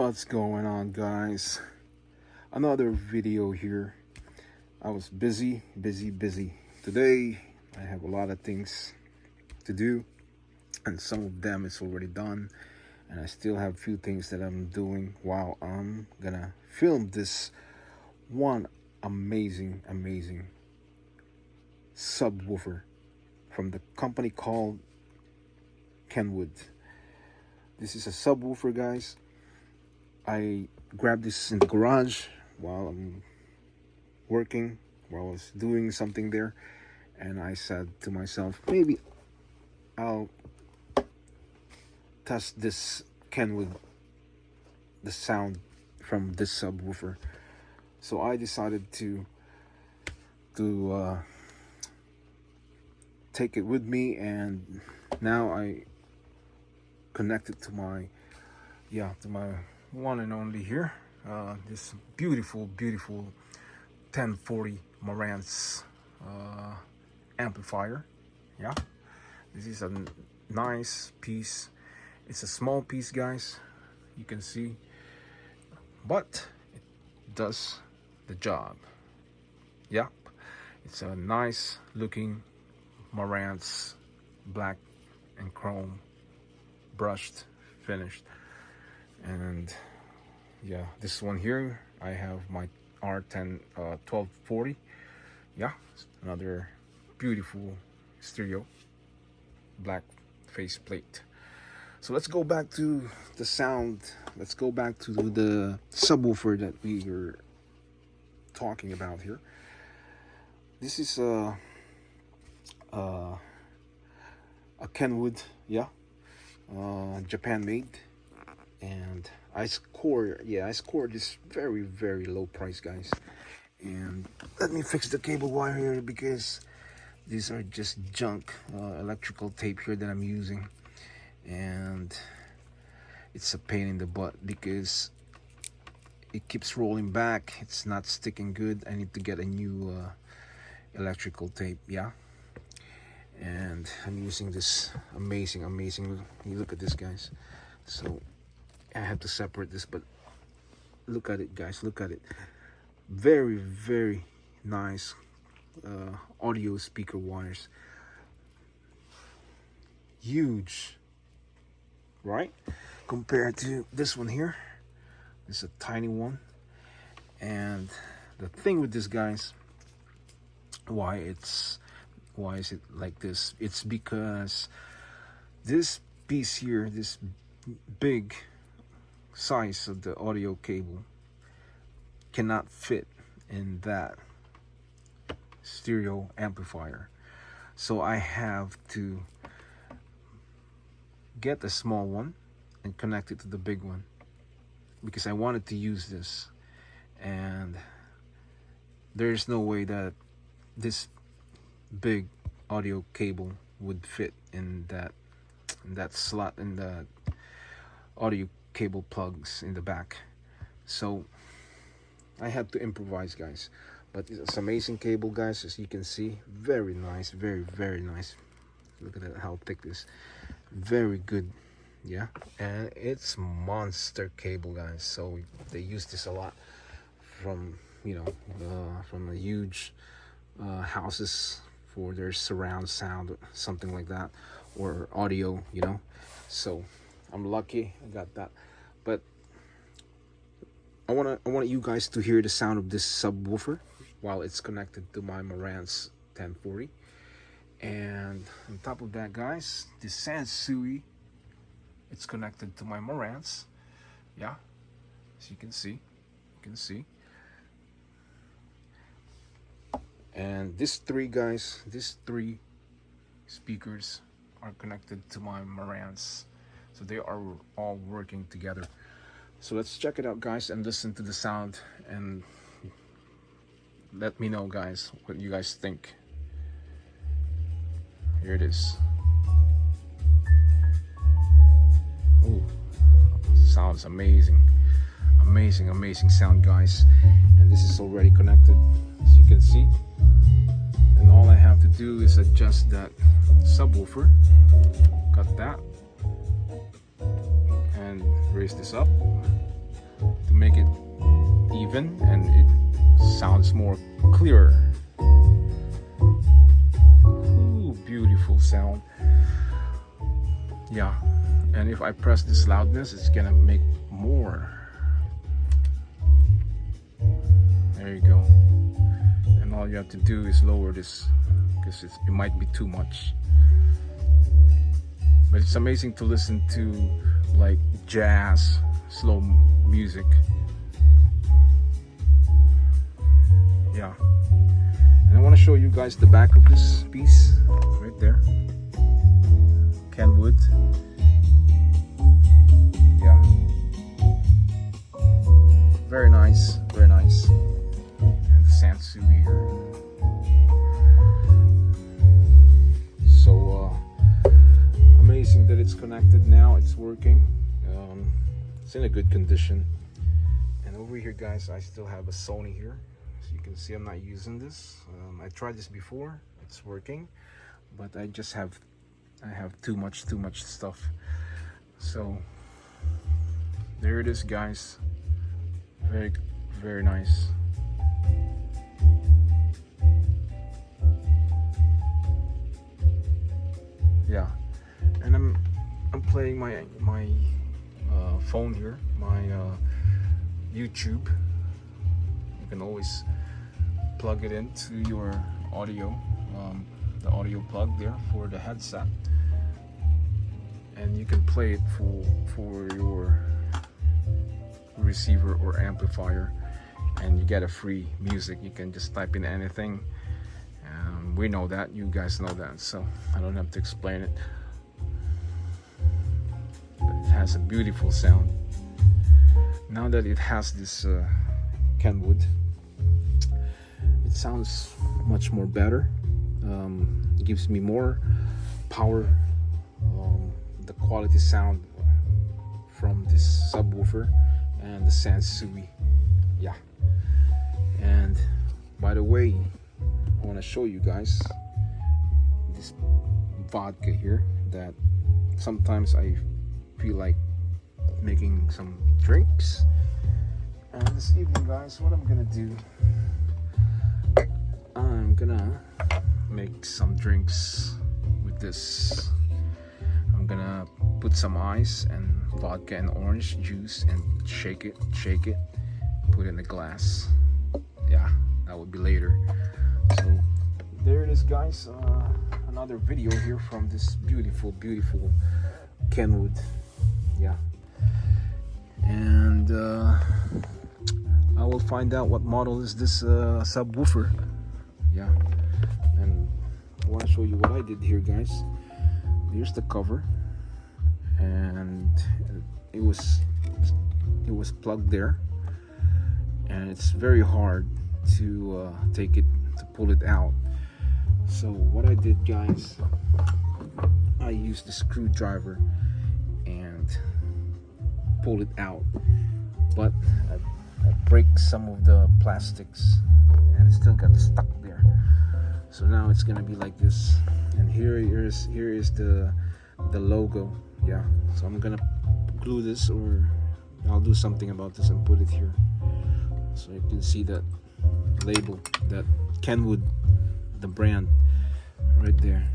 What's going on, guys? Another video here. I was busy today. I have a lot of things to do, and some of them is already done, and I still have a few things that I'm doing while I'm gonna film this one amazing subwoofer from the company called KENWOOD. This is a subwoofer, guys. I grabbed this in the garage while I'm working, while I was doing something there, and I said to myself, maybe I'll test this KENWOOD, the sound from this subwoofer. So I decided to take it with me, and now I connect it to my one and only here, this beautiful 1040 Marantz amplifier. Yeah, this is a nice piece. It's a small piece, guys, you can see, but it does the job. Yeah, it's a nice looking Marantz, black and chrome, brushed, finished. And yeah, this one here, I have my R1040. Yeah, another beautiful stereo, black face plate. So let's go back to the sound. Let's go back to the subwoofer that we were talking about here. This is a KENWOOD, yeah, Japan made. And I scored this very low price, guys. And let me fix the cable wire here, because these are just junk electrical tape here that I'm using, and it's a pain in the butt because it keeps rolling back. It's not sticking good. I need to get a new electrical tape. Yeah, and I'm using this amazing, you look at this, guys. So I have to separate this, but look at it, guys, look at it. Very nice audio speaker wires. Huge, right? Compared to this one here. This is a tiny one. And the thing with this, guys, why is it like this? It's because this piece here, this big size of the audio cable, cannot fit in that stereo amplifier. So I have to get a small one and connect it to the big one, because I wanted to use this, and there's no way that this big audio cable would fit in that slot in the audio cable plugs in the back. So I had to improvise, guys. But it's amazing cable, guys, as you can see. Very nice, very nice. Look at that, how thick this is. Very good. Yeah, and it's monster cable, guys. So they use this a lot from, you know, from the huge houses for their surround sound, something like that, or audio, you know. So I'm lucky I got that. But I want you guys to hear the sound of this subwoofer while it's connected to my Marantz 1040. And on top of that, guys, this Sansui, it's connected to my Marantz. Yeah, as you can see, and these three, guys, these three speakers are connected to my Marantz. So they are all working together. So let's check it out, guys, and listen to the sound, and let me know, guys, what you guys think. Here it is. Oh, sounds amazing. Amazing sound, guys. And this is already connected, as you can see. And all I have to do is adjust that subwoofer. Got that. And raise this up. to make it even, and it sounds more clearer. Ooh, beautiful sound. Yeah, and if I press this loudness, it's gonna make more. There you go. And all you have to do is lower this, because it might be too much. But it's amazing to listen to like jazz, slow music. Yeah. And I want to show you guys the back of this piece right there. Kenwood. Yeah. Very nice, very nice. And Sansui here. So amazing that it's connected now, it's working. It's in a good condition. And over here, guys, I still have a Sony here. So you can see I'm not using this. I tried this before, it's working, but I have too much stuff. So there it is, guys. Very nice. Yeah, and I'm playing my phone here, my YouTube. You can always plug it into your audio, the audio plug there for the headset, and you can play it for your receiver or amplifier, and you get a free music. You can just type in anything. We know that, you guys know that, so I don't have to explain it. But it has a beautiful sound. Now that it has this Kenwood, it sounds much more better. It gives me more power. The quality sound from this subwoofer and the Sansui. Yeah. And by the way, I want to show you guys this vodka here, that sometimes I feel like making some drinks. And this evening, guys, what I'm gonna do, I'm gonna make some drinks with this. I'm gonna put some ice and vodka and orange juice and shake it, put it in a glass. Yeah, that would be later. So there it is, guys. Another video here from this beautiful Kenwood. Yeah, and I will find out what model is this subwoofer. Yeah, and I want to show you what I did here, guys. Here's the cover, and it was plugged there, and it's very hard to take it, to pull it out. So what I did, guys, I used the screwdriver and pull it out, but I break some of the plastics and it still got stuck there. So now it's gonna be like this, and here is the logo. Yeah, so I'm gonna glue this, or I'll do something about this and put it here so you can see that label, that Kenwood, the brand right there.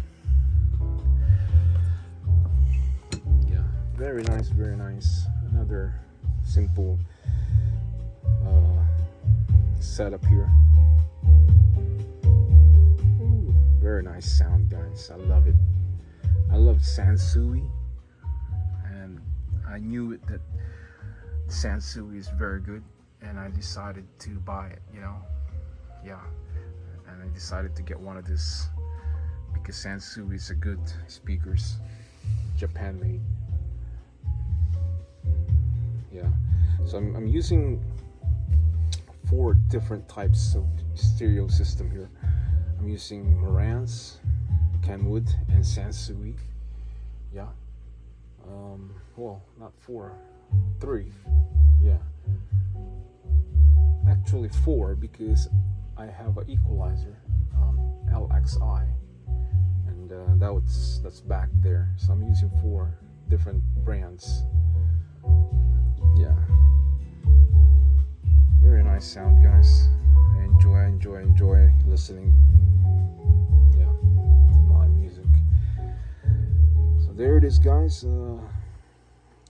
Yeah, very nice, very nice. Another simple setup here. Ooh, very nice sound, guys. I love it. I love Sansui, and I knew it that Sansui is very good, and I decided to buy it, you know. Yeah, and I decided to get one of this because Sansui is a good speakers, Japan made. Yeah, so I'm using 4 different types of stereo system here. I'm using Marantz, Kenwood, and Sansui. Yeah, well, not 4, 3. Yeah, actually 4, because I have an equalizer, LXI, and that's back there. So I'm using 4 different brands. Yeah, nice sound, guys. I enjoy listening, yeah, to my music. So there it is, guys.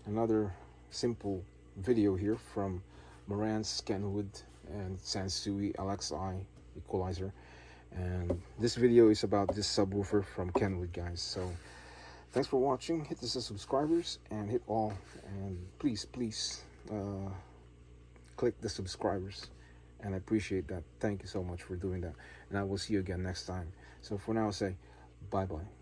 Another simple video here from Marantz, Kenwood, and Sansui LXI equalizer. And this video is about this subwoofer from Kenwood, guys. So thanks for watching. Hit the subscribers and hit all, and please click the subscribers, and I appreciate that. Thank you so much for doing that, and I will see you again next time. So for now, I'll say bye bye.